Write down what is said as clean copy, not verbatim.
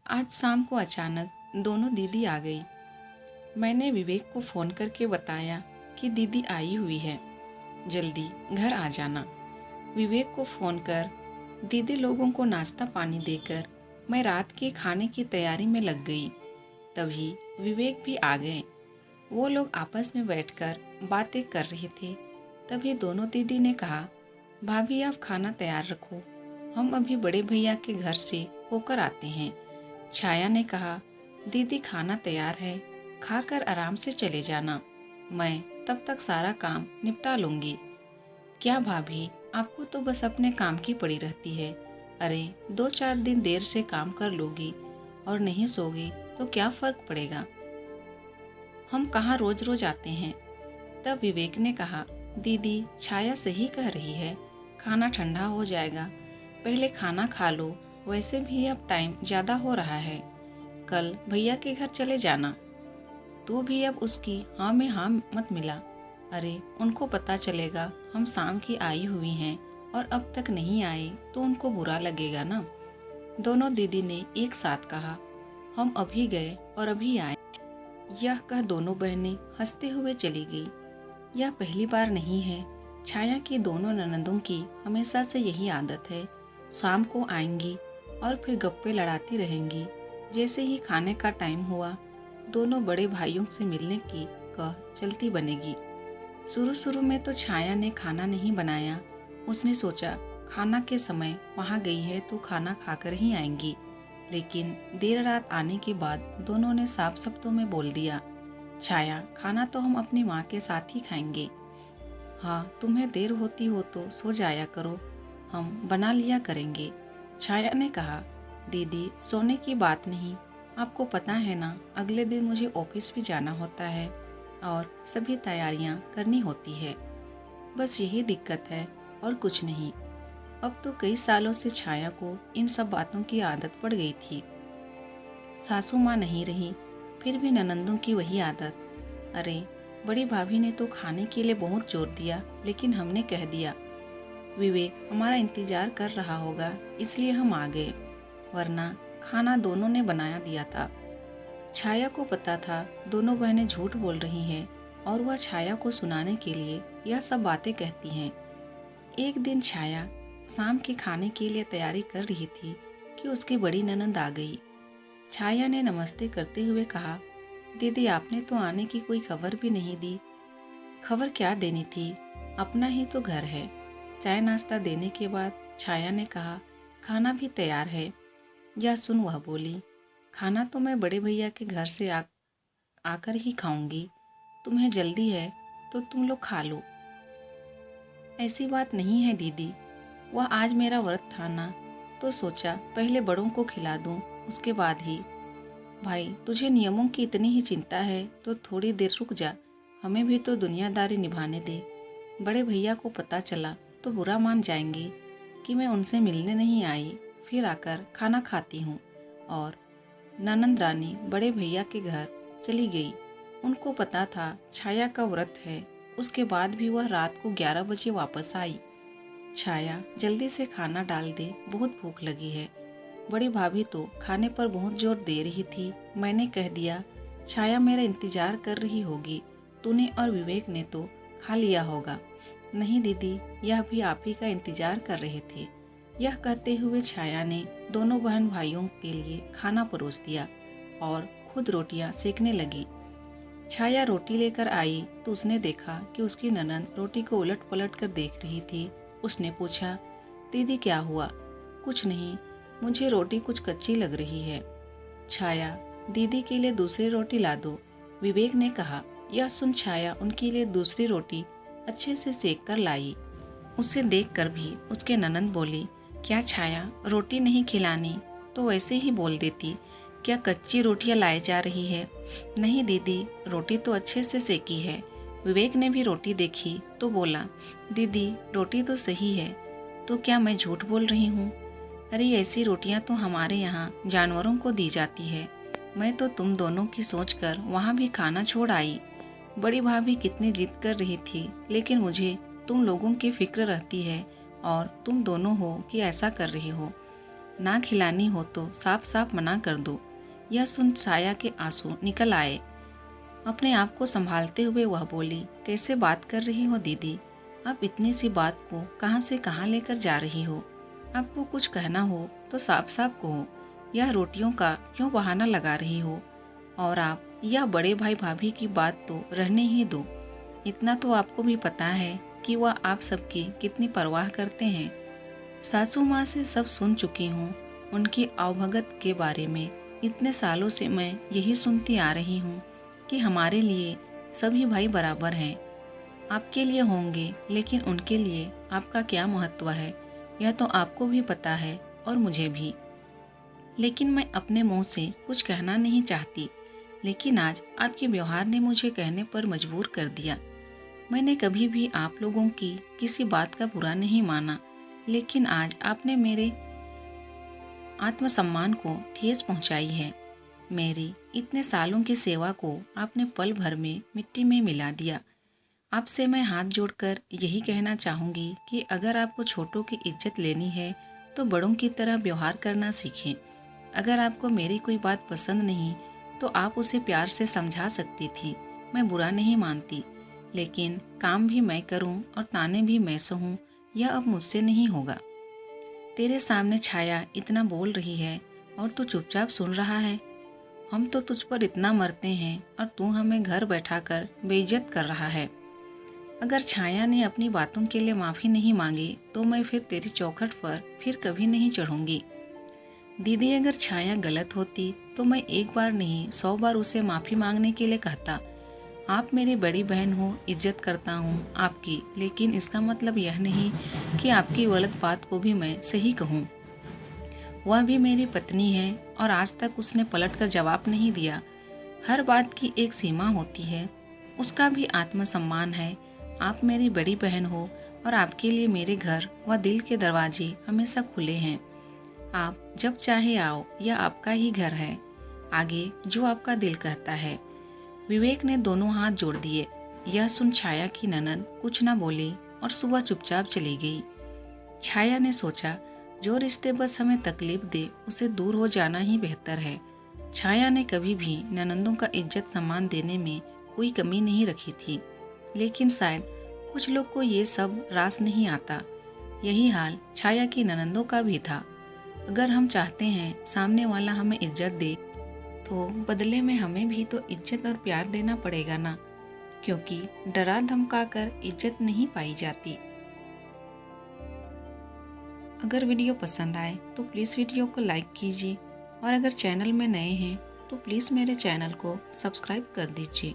आज शाम को अचानक दोनों दीदी आ गई। मैंने विवेक को फ़ोन करके बताया कि दीदी आई हुई है, जल्दी घर आ जाना। विवेक को फ़ोन कर दीदी लोगों को नाश्ता पानी देकर मैं रात के खाने की तैयारी में लग गई। तभी विवेक भी आ गए। वो लोग आपस में बैठकर बातें कर रहे थे। तभी दोनों दीदी ने कहा, भाभी आप खाना तैयार रखो, हम अभी बड़े भैया के घर से होकर आते हैं। छाया ने कहा, दीदी खाना तैयार है, खाकर आराम से चले जाना, मैं तब तक सारा काम निपटा लूंगी। क्या भाभी, आपको तो बस अपने काम की पड़ी रहती है। अरे 2-4 दिन देर से काम कर लोगी और नहीं सोगी तो क्या फर्क पड़ेगा, हम कहाँ रोज रोज आते हैं। तब विवेक ने कहा, दीदी छाया सही कह रही है, खाना ठंडा हो जाएगा, पहले खाना खा लो, वैसे भी अब टाइम ज़्यादा हो रहा है, कल भैया के घर चले जाना। तू भी अब उसकी हाँ में हाँ मत मिला। अरे उनको पता चलेगा हम शाम की आई हुई हैं और अब तक नहीं आए तो उनको बुरा लगेगा ना। दोनों दीदी ने एक साथ कहा, हम अभी गए और अभी आए। यह कह दोनों बहनें हंसते हुए चली गई। यह पहली बार नहीं है, छाया की दोनों ननदों की हमेशा से यही आदत है, शाम को आएंगी और फिर गप्पे लड़ाती रहेंगी। जैसे ही खाने का टाइम हुआ, दोनों बड़े भाइयों से मिलने की कह चलती बनेगी। शुरू शुरू में तो छाया ने खाना नहीं बनाया। उसने सोचा खाना के समय वहाँ गई है तो खाना खाकर ही आएंगी। लेकिन देर रात आने के बाद दोनों ने साफ शब्दों में बोल दिया, छाया खाना तो हम अपनी माँ के साथ ही खाएंगे। हाँ तुम्हें देर होती हो तो सो जाया करो, हम बना लिया करेंगे। छाया ने कहा, दीदी सोने की बात नहीं, आपको पता है ना अगले दिन मुझे ऑफिस भी जाना होता है और सभी तैयारियां करनी होती है। बस यही दिक्कत है और कुछ नहीं। अब तो कई सालों से छाया को इन सब बातों की आदत पड़ गई थी। सासू माँ नहीं रही, फिर भी ननंदों की वही आदत। अरे बड़ी भाभी ने तो खाने के लिए बहुत जोर दिया, लेकिन हमने कह दिया विवेक हमारा इंतजार कर रहा होगा इसलिए हम आ गए, वरना खाना दोनों ने बनाया दिया था। छाया को पता था दोनों बहनें झूठ बोल रही हैं और वह छाया को सुनाने के लिए यह सब बातें कहती हैं। एक दिन छाया शाम के खाने के लिए तैयारी कर रही थी कि उसकी बड़ी ननंद आ गई। छाया ने नमस्ते करते हुए कहा, दीदी आपने तो आने की कोई खबर भी नहीं दी। खबर क्या देनी थी, अपना ही तो घर है। चाय नाश्ता देने के बाद छाया ने कहा, खाना भी तैयार है। यह सुन वह बोली, खाना तो मैं बड़े भैया के घर से आकर ही खाऊंगी, तुम्हें जल्दी है तो तुम लोग खा लो। ऐसी बात नहीं है दीदी, वह आज मेरा व्रत था ना, तो सोचा पहले बड़ों को खिला दूं, उसके बाद ही। भाई तुझे नियमों की इतनी ही चिंता है तो थोड़ी देर रुक जा, हमें भी तो दुनियादारी निभाने दे। बड़े भैया को पता चला तो बुरा मान जाएंगे कि मैं उनसे मिलने नहीं आई, फिर आकर खाना खाती हूँ। और ननंद रानी बड़े भैया के घर चली गई। उनको पता था छाया का व्रत है, उसके बाद भी वह रात को 11 बजे वापस आई। छाया जल्दी से खाना डाल दे, बहुत भूख लगी है। बड़ी भाभी तो खाने पर बहुत जोर दे रही थी। मैंने कह दिया छाया मेरा इंतजार कर रही होगी, तूने और विवेक ने तो खा लिया होगा। नहीं दीदी, यह भी आप ही का इंतजार कर रहे थे। यह कहते हुए छाया ने दोनों बहन भाइयों के लिए खाना परोस दिया और खुद रोटियां सेकने लगी। छाया रोटी लेकर आई तो उसने देखा कि उसकी ननद रोटी को उलट पलट कर देख रही थी। उसने पूछा, दीदी क्या हुआ? कुछ नहीं, मुझे रोटी कुछ कच्ची लग रही है। छाया, दीदी के लिए दूसरी रोटी ला दो, विवेक ने कहा। यह सुन छाया उनके लिए दूसरी रोटी अच्छे से सेक कर लाई। उसे देखकर भी उसके ननंद बोली, क्या छाया रोटी नहीं खिलानी तो वैसे ही बोल देती, क्या कच्ची रोटियां लाई जा रही है? नहीं दीदी, रोटी तो अच्छे से सेकी है। विवेक ने भी रोटी देखी तो बोला, दीदी रोटी तो सही है, तो क्या मैं झूठ बोल रही हूँ? अरे ऐसी रोटियां तो हमारे यहाँ जानवरों को दी जाती है। मैं तो तुम दोनों की सोचकर वहाँ भी खाना छोड़ आई। बड़ी भाभी कितनी जिद कर रही थी, लेकिन मुझे तुम लोगों की फिक्र रहती है और तुम दोनों हो कि ऐसा कर रही हो। ना खिलानी हो तो साफ साफ मना कर दो। यह सुन छाया के आंसू निकल आए। अपने आप को संभालते हुए वह बोली, कैसे बात कर रही हो दीदी? आप इतनी सी बात को कहाँ से कहाँ लेकर जा रही हो? आपको कुछ कहना हो तो साफ साफ कहो। यह रोटियों का क्यों बहाना लगा रही हो? और आप यह बड़े भाई भाभी की बात तो रहने ही दो। इतना तो आपको भी पता है कि वह आप सबकी कितनी परवाह करते हैं। सासू माँ से सब सुन चुकी हूँ। उनकी अवभगत के बारे में इतने सालों से मैं यही सुनती आ रही हूँ कि हमारे लिए सभी भाई बराबर हैं। आपके लिए होंगे, लेकिन उनके लिए आपका क्या महत्व है यह तो आपको भी पता है और मुझे भी। लेकिन मैं अपने मुंह से कुछ कहना नहीं चाहती, लेकिन आज आपके व्यवहार ने मुझे कहने पर मजबूर कर दिया। मैंने कभी भी आप लोगों की किसी बात का बुरा नहीं माना, लेकिन आज आपने मेरे आत्मसम्मान को ठेस पहुंचाई है। मेरी इतने सालों की सेवा को आपने पल भर में मिट्टी में मिला दिया। आपसे मैं हाथ जोड़कर यही कहना चाहूँगी कि अगर आपको छोटों की इज्जत लेनी है तो बड़ों की तरह व्यवहार करना सीखें। अगर आपको मेरी कोई बात पसंद नहीं तो आप उसे प्यार से समझा सकती थी। मैं बुरा नहीं मानती, लेकिन काम भी मैं करूं और ताने भी मैं सहूं, यह अब मुझसे नहीं होगा। तेरे सामने छाया इतना बोल रही है और तू चुपचाप सुन रहा है। हम तो तुझ पर इतना मरते हैं और तू हमें घर बैठाकर बेइज्जत कर रहा है। अगर छाया ने अपनी बातों के लिए माफ़ी नहीं मांगी तो मैं फिर तेरी चौखट पर फिर कभी नहीं चढ़ूंगी। दीदी, अगर छाया गलत होती तो मैं एक बार नहीं 100 बार उसे माफ़ी मांगने के लिए कहता। आप मेरी बड़ी बहन हो, इज्जत करता हूँ आपकी, लेकिन इसका मतलब यह नहीं कि आपकी गलत बात को भी मैं सही कहूँ। वह भी मेरी पत्नी है और आज तक उसने पलटकर जवाब नहीं दिया। हर बात की एक सीमा होती है, उसका भी आत्मसम्मान है। आप मेरी बड़ी बहन हो और आपके लिए मेरे घर व दिल के दरवाजे हमेशा खुले हैं। आप जब चाहे आओ, यह आपका ही घर है। आगे जो आपका दिल कहता है। विवेक ने दोनों हाथ जोड़ दिए। यह सुन छाया की ननद कुछ न बोली और सुबह चुपचाप चली गई। छाया ने सोचा, जो रिश्ते बस हमें तकलीफ दे उसे दूर हो जाना ही बेहतर है। छाया ने कभी भी ननंदों का इज्जत सम्मान देने में कोई कमी नहीं रखी थी, लेकिन शायद कुछ लोग को ये सब रास नहीं आता। यही हाल छाया की ननंदों का भी था। अगर हम चाहते हैं सामने वाला हमें इज्जत दे तो बदले में हमें भी तो इज्जत और प्यार देना पड़ेगा ना, क्योंकि डरा धमका कर इज्जत नहीं पाई जाती। अगर वीडियो पसंद आए तो प्लीज़ वीडियो को लाइक कीजिए और अगर चैनल में नए हैं तो प्लीज़ मेरे चैनल को सब्सक्राइब कर दीजिए।